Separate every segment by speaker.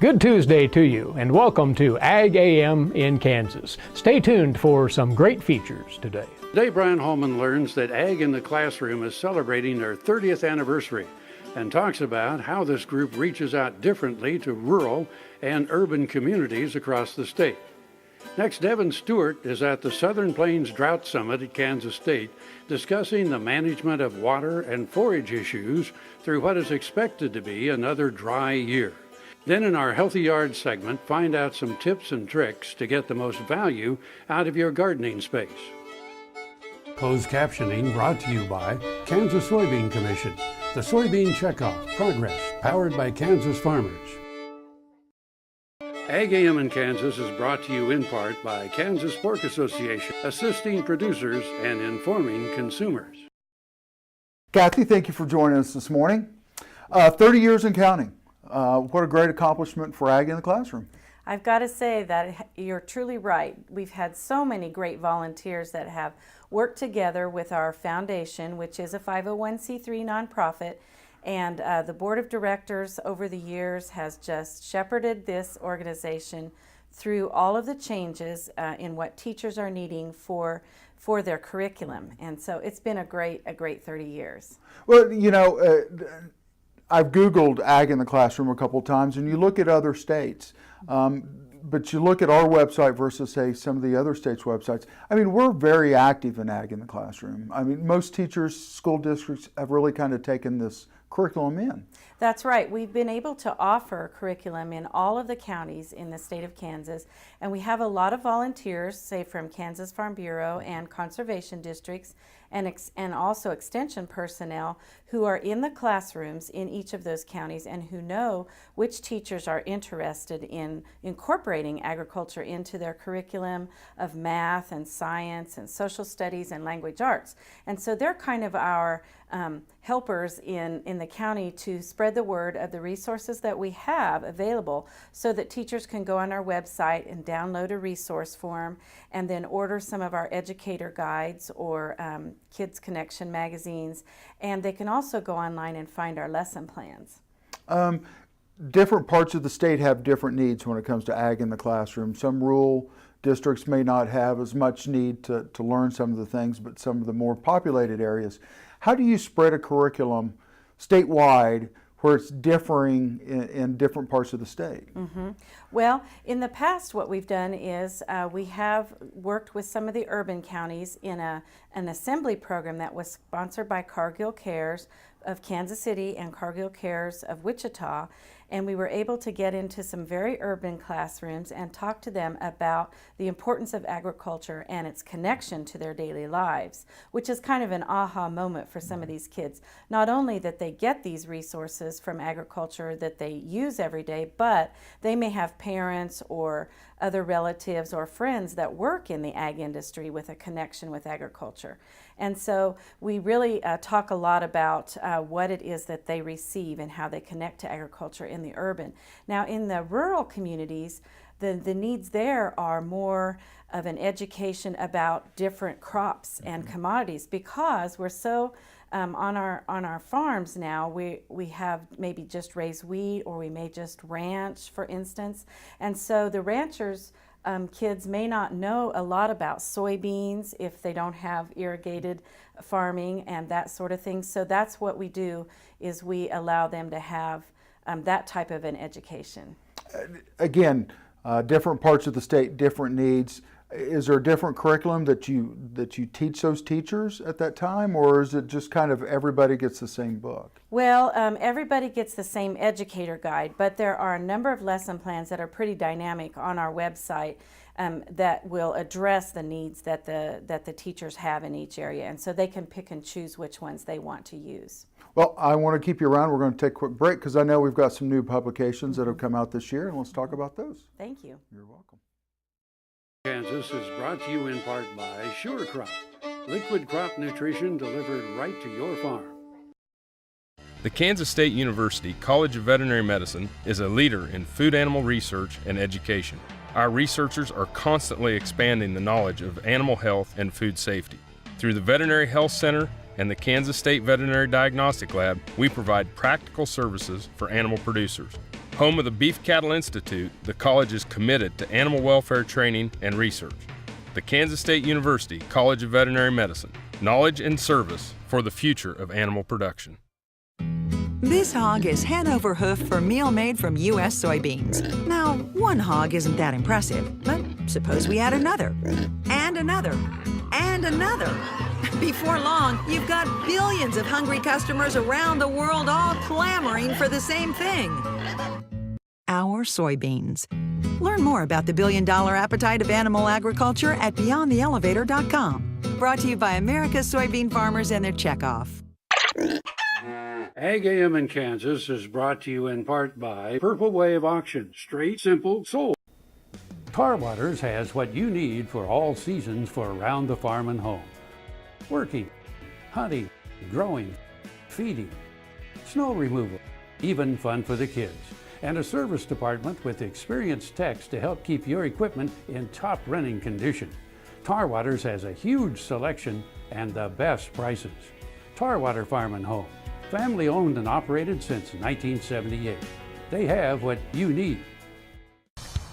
Speaker 1: Good Tuesday to you, and welcome to Ag AM in Kansas. Stay tuned for some great features today.
Speaker 2: Today, Brian Holman learns that Ag in the Classroom is celebrating their 30th anniversary and talks about how this group reaches out differently to rural and urban communities across the state. Next, Devin Stewart is at the Southern Plains Drought Summit at Kansas State discussing the management of water and forage issues through what is expected to be another dry year. Then in our Healthy Yard segment, find out some tips and tricks to get the most value out of your gardening space.
Speaker 3: Closed captioning brought to you by Kansas Soybean Commission, the Soybean Checkoff Progress, powered by Kansas farmers.
Speaker 2: Ag AM in Kansas is brought to you in part by Kansas Pork Association, assisting producers and informing consumers.
Speaker 4: Kathy, thank you for joining us this morning. 30 years and counting. What a great accomplishment for Ag in the Classroom.
Speaker 5: I've got to say that you're truly right. We've had so many great volunteers that have worked together with our foundation, which is a 501c3 nonprofit, and the board of directors over the years has just shepherded this organization through all of the changes in what teachers are needing for their curriculum. And so it's been a great 30 years.
Speaker 4: Well, you know, I've Googled Ag in the Classroom a couple of times, and you look at other states, but you look at our website versus, say, some of the other states' websites. I mean, we're very active in Ag in the Classroom. I mean, most teachers, school districts have really kind of taken this curriculum in.
Speaker 5: That's right. We've been able to offer curriculum in all of the counties in the state of Kansas, and we have a lot of volunteers, say from Kansas Farm Bureau and conservation districts, and also extension personnel who are in the classrooms in each of those counties and who know which teachers are interested in incorporating agriculture into their curriculum of math and science and social studies and language arts. And so they're kind of our helpers in the county to spread the word of the resources that we have available so that teachers can go on our website and download a resource form and then order some of our educator guides or Kids Connection magazines, and they can also go online and find our lesson plans.
Speaker 4: Different parts of the state have different needs when it comes to Ag in the Classroom. Some rural districts may not have as much need to learn some of the things, but some of the more populated areas. How do you spread a curriculum statewide where it's differing in different parts of the state?
Speaker 5: Mm-hmm. Well, in the past, what we've done is we have worked with some of the urban counties in an assembly program that was sponsored by Cargill Cares of Kansas City and Cargill Cares of Wichita, and we were able to get into some very urban classrooms and talk to them about the importance of agriculture and its connection to their daily lives, which is kind of an aha moment for some of these kids. Not only that they get these resources from agriculture that they use every day, but they may have parents or other relatives or friends that work in the ag industry with a connection with agriculture. And so we really talk a lot about what it is that they receive and how they connect to agriculture in the urban. Now in the rural communities, the needs there are more of an education about different crops and commodities, because we're so on our farms now, we have maybe just raised wheat, or we may just ranch, for instance. And so the ranchers kids may not know a lot about soybeans if they don't have irrigated farming and that sort of thing. So that's what we do, is we allow them to have that type of an education.
Speaker 4: Again, different parts of the state, different needs. Is there a different curriculum that you teach those teachers at that time, or is it just kind of everybody gets the same book?
Speaker 5: Well, everybody gets the same educator guide, but there are a number of lesson plans that are pretty dynamic on our website that will address the needs that the teachers have in each area, and so they can pick and choose which ones they want to use.
Speaker 4: Well, I want to keep you around. We're going to take a quick break because I know we've got some new publications that have come out this year, and let's talk about those.
Speaker 5: Thank you.
Speaker 4: You're welcome.
Speaker 2: Kansas is brought to you in part by SureCrop, liquid crop nutrition delivered right to your farm.
Speaker 6: The Kansas State University College of Veterinary Medicine is a leader in food animal research and education. Our researchers are constantly expanding the knowledge of animal health and food safety. Through the Veterinary Health Center and the Kansas State Veterinary Diagnostic Lab, we provide practical services for animal producers. Home of the Beef Cattle Institute, the college is committed to animal welfare training and research. The Kansas State University College of Veterinary Medicine, knowledge and service for the future of animal production.
Speaker 7: This hog is head over hoof for meal made from U.S. soybeans. Now, one hog isn't that impressive, but suppose we add another, and another, and another. Before long, you've got billions of hungry customers around the world all clamoring for the same thing. Our soybeans. Learn more about the billion-dollar appetite of animal agriculture at BeyondTheElevator.com. Brought to you by America's soybean farmers and their checkoff.
Speaker 2: Ag AM in Kansas is brought to you in part by Purple Wave Auction. Straight, simple, sold.
Speaker 3: Tar Waters has what you need for all seasons for around the farm and home. Working, hunting, growing, feeding, snow removal, even fun for the kids. And a service department with experienced techs to help keep your equipment in top running condition. Tar Waters has a huge selection and the best prices. Tarwater Farm and Home, family owned and operated since 1978. They have what you need.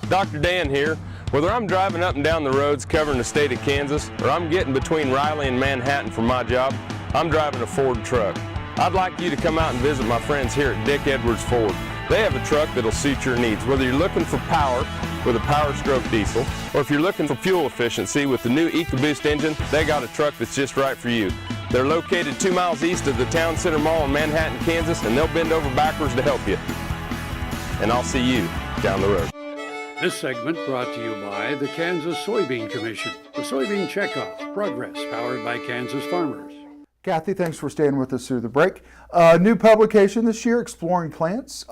Speaker 6: Dr. Dan here. Whether I'm driving up and down the roads covering the state of Kansas, or I'm getting between Riley and Manhattan for my job, I'm driving a Ford truck. I'd like you to come out and visit my friends here at Dick Edwards Ford. They have a truck that'll suit your needs, whether you're looking for power with a Power Stroke diesel, or if you're looking for fuel efficiency with the new EcoBoost engine, they got a truck that's just right for you. They're located 2 miles east of the Town Center Mall in Manhattan, Kansas, and they'll bend over backwards to help you. And I'll see you down the road.
Speaker 2: This segment brought to you by the Kansas Soybean Commission. The Soybean Checkoff, progress powered by Kansas farmers.
Speaker 4: Kathy, thanks for staying with us through the break. New publication this year, Exploring Plants.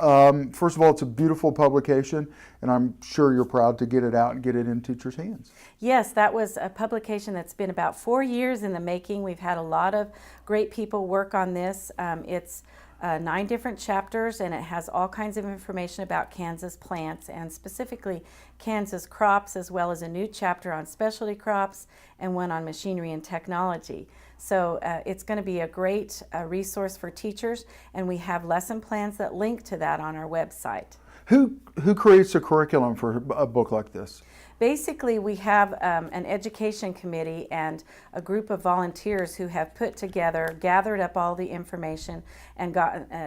Speaker 4: First of all, it's a beautiful publication, and I'm sure you're proud to get it out and get it in teachers' hands.
Speaker 5: Yes, that was a publication that's been about 4 years in the making. We've had a lot of great people work on this. It's 9 different chapters, and it has all kinds of information about Kansas plants and specifically Kansas crops, as well as a new chapter on specialty crops and one on machinery and technology. So it's going to be a great resource for teachers, and we have lesson plans that link to that on our website.
Speaker 4: Who creates a curriculum for a book like this?
Speaker 5: Basically, we have an education committee and a group of volunteers who have put together, gathered up all the information, and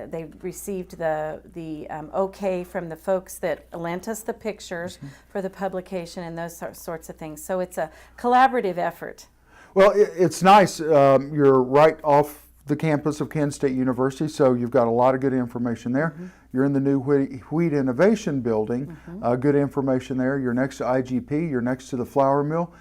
Speaker 5: they received the okay from the folks that lent us the pictures for the publication and those sorts of things. So it's a collaborative effort.
Speaker 4: Well, it's nice. You're right off the campus of Kansas State University, so you've got a lot of good information there. You're in the new Wheat Innovation Building, good information there. You're next to IGP, you're next to the flour mill.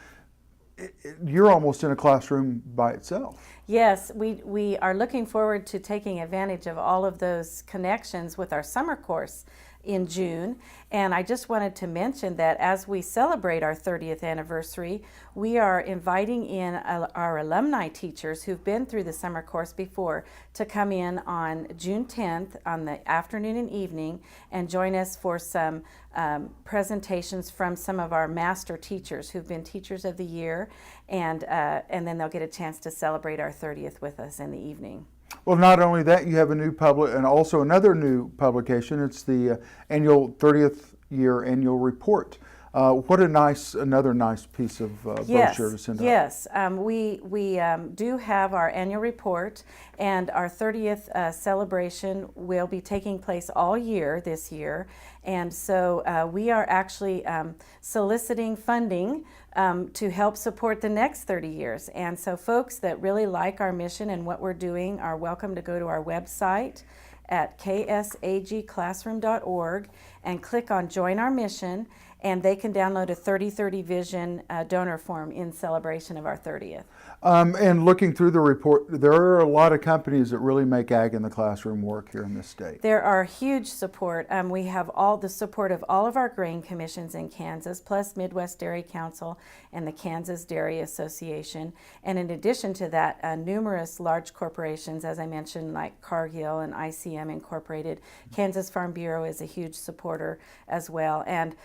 Speaker 4: You're almost in a classroom by itself.
Speaker 5: Yes, we are looking forward to taking advantage of all of those connections with our summer course in June. And I just wanted to mention that as we celebrate our 30th anniversary, we are inviting in our alumni teachers who've been through the summer course before to come in on June 10th on the afternoon and evening and join us for some presentations from some of our master teachers who've been teachers of the year, and then they'll get a chance to celebrate our 30th with us in the evening.
Speaker 4: Well, not only that, you have a new and also another new publication. It's the annual 30th year annual report. What another nice piece of brochure to send out.
Speaker 5: Yes, we do have our annual report, and our 30th celebration will be taking place all year this year. And so we are actually soliciting funding to help support the next 30 years. And so folks that really like our mission and what we're doing are welcome to go to our website at ksagclassroom.org and click on Join Our Mission, and they can download a 30/30 Vision donor form in celebration of our 30th.
Speaker 4: And looking through the report, there are a lot of companies that really make ag in the classroom work here in this state.
Speaker 5: There are huge support. We have all the support of all of our grain commissions in Kansas, plus Midwest Dairy Council and the Kansas Dairy Association. And in addition to that, numerous large corporations, as I mentioned, like Cargill and ICM Incorporated. Kansas Farm Bureau is a huge supporter as well. And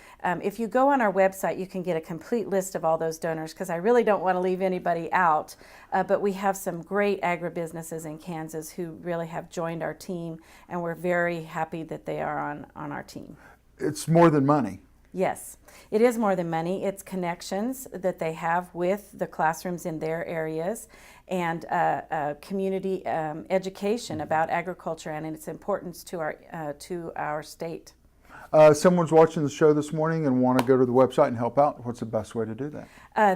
Speaker 5: if you go on our website, you can get a complete list of all those donors, because I really don't want to leave anybody out. But we have some great agribusinesses in Kansas who really have joined our team, and we're very happy that they are on our team.
Speaker 4: It's more than money.
Speaker 5: Yes, it is more than money. It's connections that they have with the classrooms in their areas, and community education about agriculture and its importance to our state.
Speaker 4: Someone's watching the show this morning and want to go to the website and help out. What's the best way to do that?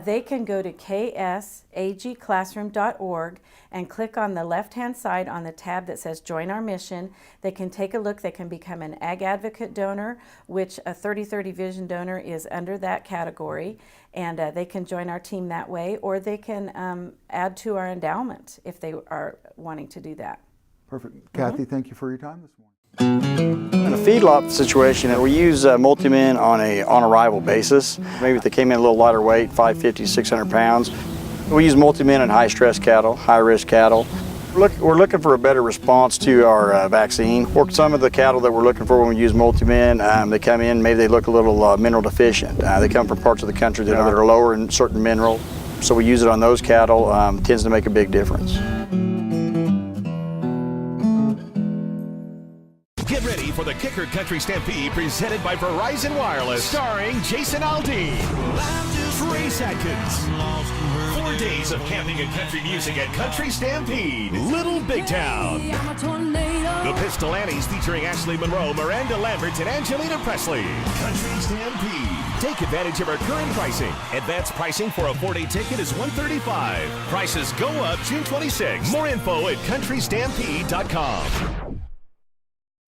Speaker 5: They can go to ksagclassroom.org and click on the left-hand side on the tab that says Join Our Mission. They can take a look. They can become an Ag Advocate donor, which a 30/30 Vision donor is under that category, and they can join our team that way, or they can add to our endowment if they are wanting to do that.
Speaker 4: Perfect. Kathy, thank you for your time this morning.
Speaker 8: In a feedlot situation, we use Multimin on a on-arrival basis. Maybe if they came in a little lighter weight, 550, 600 pounds. We use Multimin in high-stress cattle, high-risk cattle. We're looking for a better response to our vaccine. For some of the cattle that we're looking for when we use Multimin, they come in, maybe they look a little mineral deficient. They come from parts of the country that are lower in certain mineral. So we use it on those cattle. It tends to make a big difference.
Speaker 9: Get ready for the Kicker Country Stampede presented by Verizon Wireless, starring Jason Aldean, Trace Atkins. 4 days of camping and country music at Country Stampede, Little Big Town. The Pistol Annies featuring Ashley Monroe, Miranda Lambert, and Angelina Presley. Country Stampede. Take advantage of our current pricing. Advanced pricing for a 4-day ticket is $135. Prices go up June 26. More info at countrystampede.com.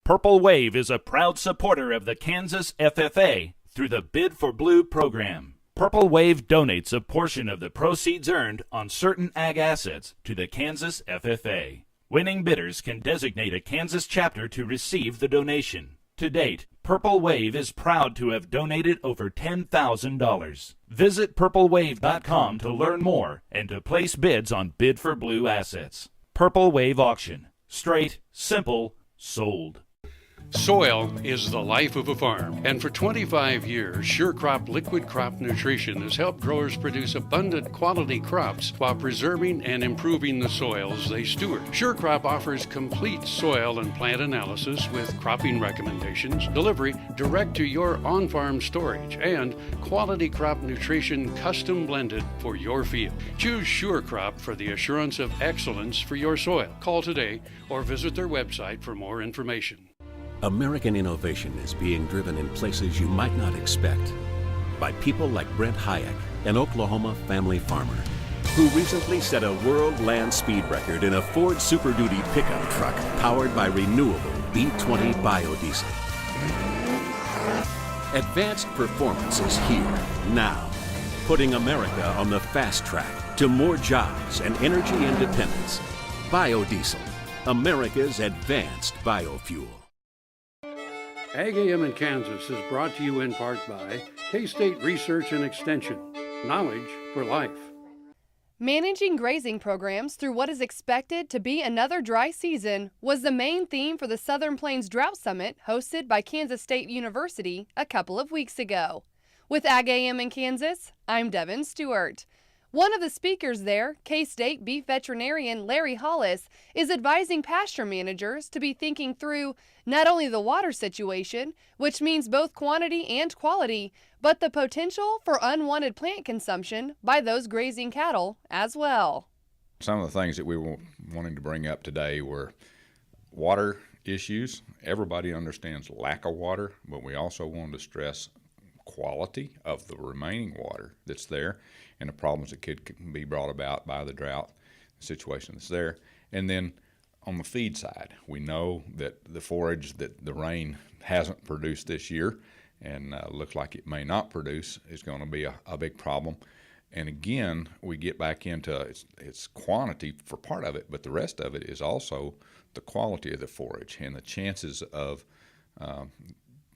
Speaker 10: Purple Wave is a proud supporter of the Kansas FFA through the Bid for Blue program. Purple Wave donates a portion of the proceeds earned on certain ag assets to the Kansas FFA. Winning bidders can designate a Kansas chapter to receive the donation. To date, Purple Wave is proud to have donated over $10,000. Visit purplewave.com to learn more and to place bids on Bid for Blue assets. Purple Wave Auction. Straight, simple, sold.
Speaker 2: Soil is the life of a farm, and for 25 years, SureCrop Liquid Crop Nutrition has helped growers produce abundant quality crops while preserving and improving the soils they steward. SureCrop offers complete soil and plant analysis with cropping recommendations, delivery direct to your on-farm storage, and quality crop nutrition custom blended for your field. Choose SureCrop for the assurance of excellence for your soil. Call today or visit their website for more information.
Speaker 11: American innovation is being driven in places you might not expect by people like Brent Hayek, an Oklahoma family farmer, who recently set a world land speed record in a Ford Super Duty pickup truck powered by renewable B20 biodiesel. Advanced performance is here, now, putting America on the fast track to more jobs and energy independence. Biodiesel, America's advanced biofuel.
Speaker 2: Ag AM in Kansas is brought to you in part by K-State Research and Extension. Knowledge for life.
Speaker 12: Managing grazing programs through what is expected to be another dry season was the main theme for the Southern Plains Drought Summit hosted by Kansas State University a couple of weeks ago. With Ag AM in Kansas, I'm Devin Stewart. One of the speakers there, K-State beef veterinarian Larry Hollis, is advising pasture managers to be thinking through not only the water situation, which means both quantity and quality, but the potential for unwanted plant consumption by those grazing cattle as well.
Speaker 13: Some of the things that we were wanting to bring up today were water issues. Everybody understands lack of water, but we also wanted to stress quality of the remaining water that's there and the problems that could be brought about by the drought situation that's there. And then on the feed side, we know that the forage that the rain hasn't produced this year and looks like it may not produce is going to be a big problem. And again, we get back into its quantity for part of it, but the rest of it is also the quality of the forage and the chances of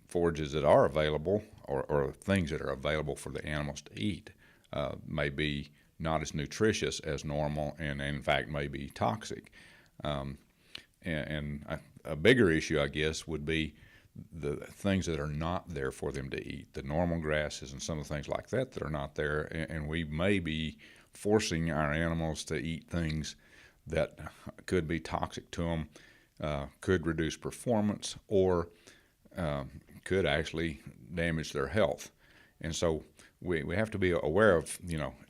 Speaker 13: forages that are available or things that are available for the animals to eat may be not as nutritious as normal and in fact may be toxic. And a bigger issue, I guess, would be the things that are not there for them to eat, the normal grasses and some of the things like that that are not there, and we may be forcing our animals to eat things that could be toxic to them, could reduce performance, or could actually damage their health. And so we have to be aware of,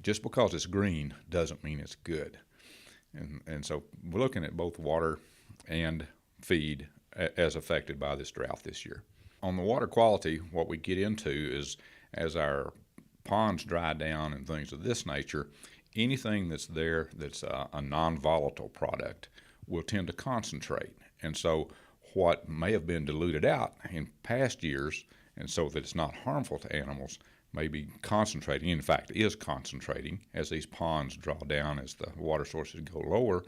Speaker 13: just because it's green doesn't mean it's good. And so we're looking at both water and feed as affected by this drought this year. On the water quality, what we get into is as our ponds dry down and things of this nature, anything that's there that's a non-volatile product will tend to concentrate. And so what may have been diluted out in past years, and so that it's not harmful to animals, may be concentrating, in fact is concentrating, as these ponds draw down, as the water sources go lower.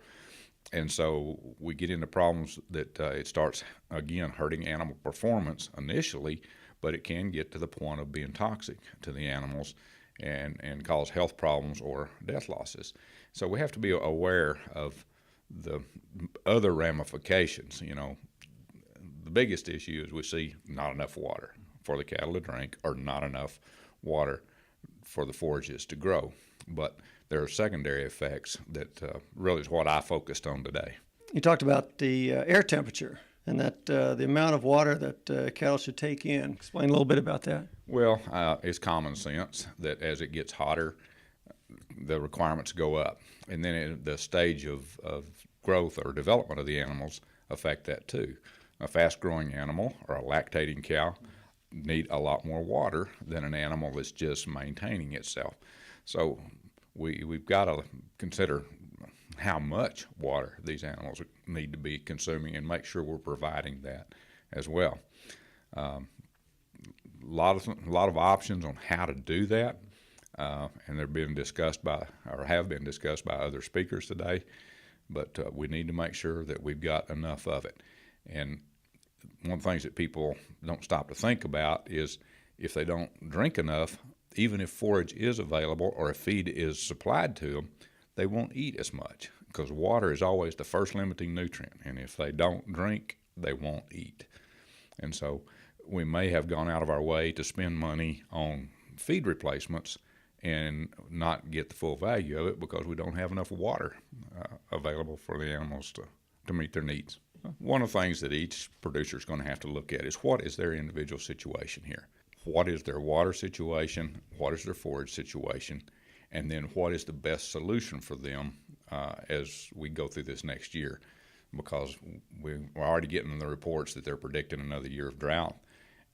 Speaker 13: And so we get into problems that it starts, again, hurting animal performance initially, but it can get to the point of being toxic to the animals and cause health problems or death losses. So we have to be aware of the other ramifications. The biggest issue is we see not enough water for the cattle to drink, or not enough water for the forages to grow. But there are secondary effects that really is what I focused on today.
Speaker 14: You talked about the air temperature and that the amount of water that cattle should take in. Explain a little bit about that.
Speaker 13: Well, it's common sense that as it gets hotter, the requirements go up. And then the stage of growth or development of the animals affect that too. A fast-growing animal or a lactating cow need a lot more water than an animal that's just maintaining itself. So we've got to consider how much water these animals need to be consuming and make sure we're providing that as well. A lot of options on how to do that, and they're being discussed by, or have been discussed by, other speakers today. But we need to make sure that we've got enough of it. And one of the things that people don't stop to think about is if they don't drink enough, even if forage is available or if feed is supplied to them, they won't eat as much, because water is always the first limiting nutrient. And if they don't drink, they won't eat. And so we may have gone out of our way to spend money on feed replacements and not get the full value of it because we don't have enough water available for the animals to meet their needs. One of the things that each producer is going to have to look at is what is their individual situation here. What is their water situation? What is their forage situation? And then what is the best solution for them as we go through this next year? Because we're already getting the reports that they're predicting another year of drought.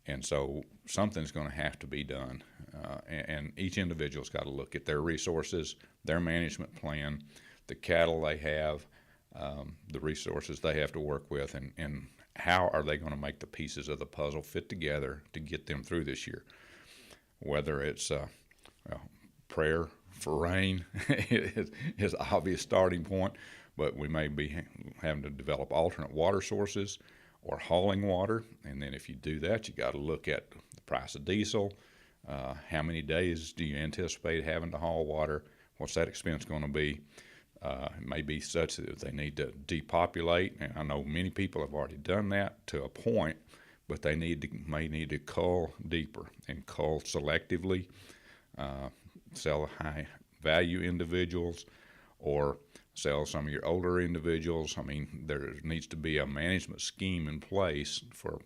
Speaker 13: And so something's going to have to be done. And each individual's got to look at their resources, their management plan, the cattle they have, the resources they have to work with, and how are they going to make the pieces of the puzzle fit together to get them through this year. Whether it's prayer for rain is an obvious starting point, but we may be having to develop alternate water sources or hauling water. And then if you do that, you got to look at the price of diesel. How many days do you anticipate having to haul water? What's that expense going to be? It may be such that they need to depopulate, and I know many people have already done that to a point, but they may need to cull deeper and cull selectively, sell high-value individuals, or sell some of your older individuals. I mean, there needs to be a management scheme in place for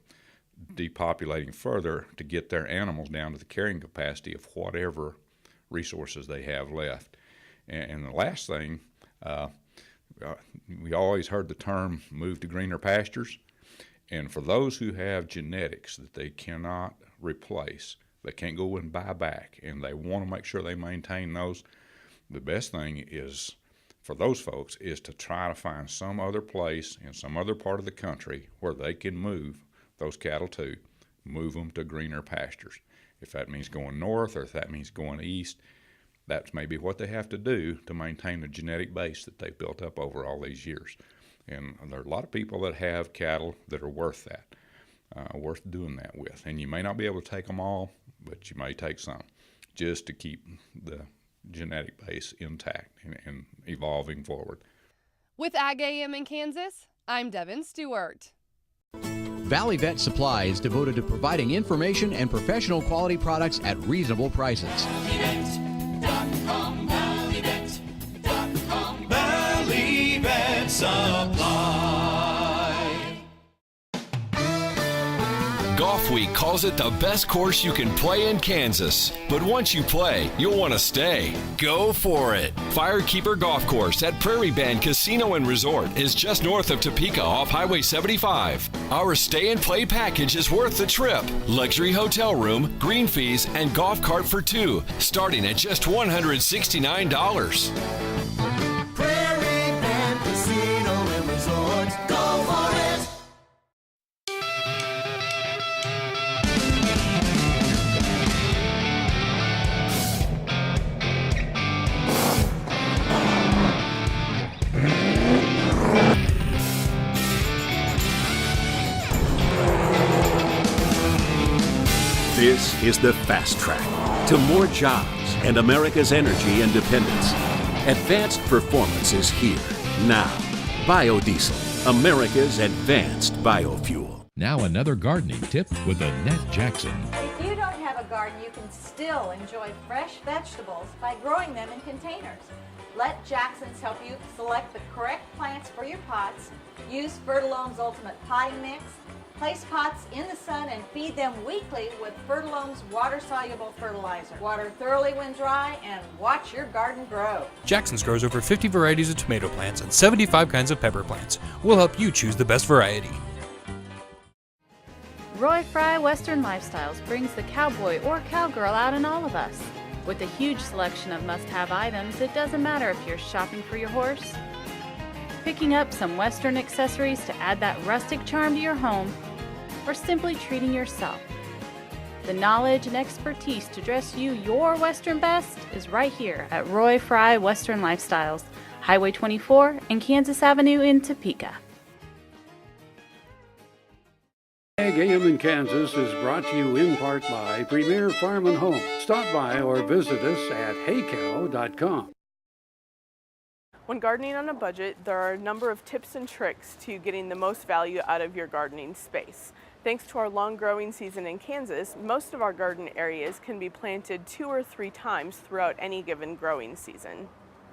Speaker 13: depopulating further to get their animals down to the carrying capacity of whatever resources they have left. And the last thing, we always heard the term move to greener pastures. And for those who have genetics that they cannot replace, they can't go and buy back, and they want to make sure they maintain those, the best thing is for those folks is to try to find some other place in some other part of the country where they can move those cattle to, move them to greener pastures. If that means going north or if that means going east, that's maybe what they have to do to maintain the genetic base that they've built up over all these years. And there are a lot of people that have cattle that are worth that, worth doing that with. And you may not be able to take them all, but you may take some, just to keep the genetic base intact and evolving forward.
Speaker 12: With Ag AM in Kansas, I'm Devin Stewart.
Speaker 15: Valley Vet Supply is devoted to providing information and professional quality products at reasonable prices.
Speaker 9: Valley Vet Supply.
Speaker 16: Golf Week calls it the best course you can play in Kansas. But once you play, you'll want to stay. Go for it. Firekeeper Golf Course at Prairie Band Casino and Resort is just north of Topeka off Highway 75. Our stay and play package is worth the trip. Luxury hotel room, green fees, and golf cart for two, starting at just $169.
Speaker 9: Prairie Band Casino and Resort. Go for it.
Speaker 11: This is the fast track to more jobs and America's energy independence. Advanced performance is here, now. Biodiesel, America's advanced biofuel.
Speaker 17: Now another gardening tip with Annette Jackson.
Speaker 18: If you don't have a garden, you can still enjoy fresh vegetables by growing them in containers. Let Jackson's help you select the correct plants for your pots. Use Fertilome's Ultimate Potting Mix. Place pots in the sun and feed them weekly with Fertilome's water-soluble fertilizer. Water thoroughly when dry and watch your garden grow.
Speaker 19: Jackson's grows over 50 varieties of tomato plants and 75 kinds of pepper plants. We'll help you choose the best variety.
Speaker 20: Roy Fry Western Lifestyles brings the cowboy or cowgirl out in all of us. With a huge selection of must-have items, it doesn't matter if you're shopping for your horse, picking up some Western accessories to add that rustic charm to your home, or simply treating yourself. The knowledge and expertise to dress you your Western best is right here at Roy Fry Western Lifestyles, Highway 24 and Kansas Avenue in Topeka.
Speaker 2: Ag AM in Kansas is brought to you in part by Premier Farm and Home. Stop by or visit us at haycow.com.
Speaker 21: When gardening on a budget, there are a number of tips and tricks to getting the most value out of your gardening space. Thanks to our long growing season in Kansas, most of our garden areas can be planted 2 or 3 times throughout any given growing season.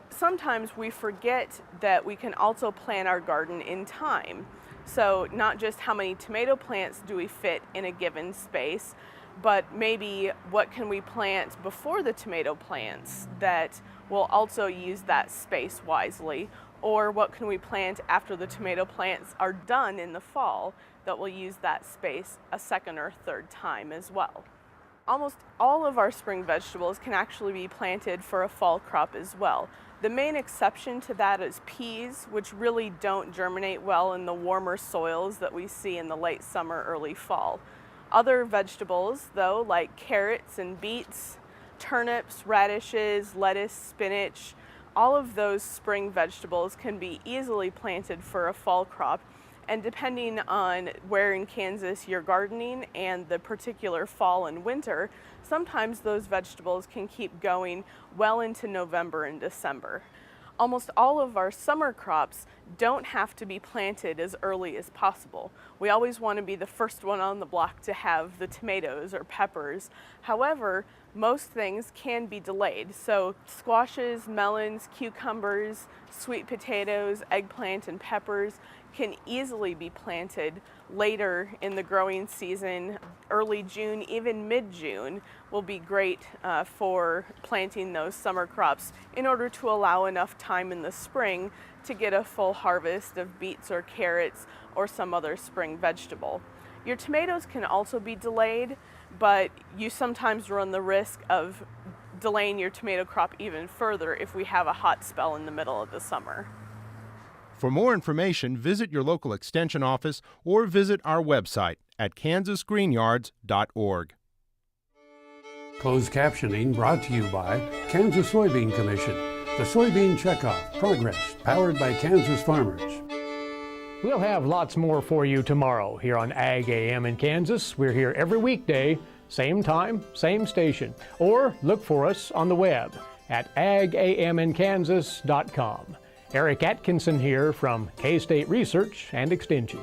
Speaker 21: Sometimes we forget that we can also plan our garden in time. So not just how many tomato plants do we fit in a given space, but maybe what can we plant before the tomato plants that will also use that space wisely, or what can we plant after the tomato plants are done in the fall that will use that space a second or third time as well. Almost all of our spring vegetables can actually be planted for a fall crop as well. The main exception to that is peas, which really don't germinate well in the warmer soils that we see in the late summer, early fall. Other vegetables, though, like carrots and beets, turnips, radishes, lettuce, spinach, all of those spring vegetables can be easily planted for a fall crop. And depending on where in Kansas you're gardening and the particular fall and winter, sometimes those vegetables can keep going well into November and December. Almost all of our summer crops don't have to be planted as early as possible. We always want to be the first one on the block to have the tomatoes or peppers. However, most things can be delayed. So squashes, melons, cucumbers, sweet potatoes, eggplant, and peppers can easily be planted later in the growing season. Early June, even mid-June will be great for planting those summer crops in order to allow enough time in the spring to get a full harvest of beets or carrots or some other spring vegetable. Your tomatoes can also be delayed, but you sometimes run the risk of delaying your tomato crop even further if we have a hot spell in the middle of the summer.
Speaker 22: For more information, visit your local extension office or visit our website at kansasgreenyards.org.
Speaker 3: Closed captioning brought to you by Kansas Soybean Commission. The Soybean Checkoff Progress, powered by Kansas farmers.
Speaker 1: We'll have lots more for you tomorrow here on Ag AM in Kansas. We're here every weekday, same time, same station. Or look for us on the web at agaminkansas.com. Eric Atkinson here from K-State Research and Extension.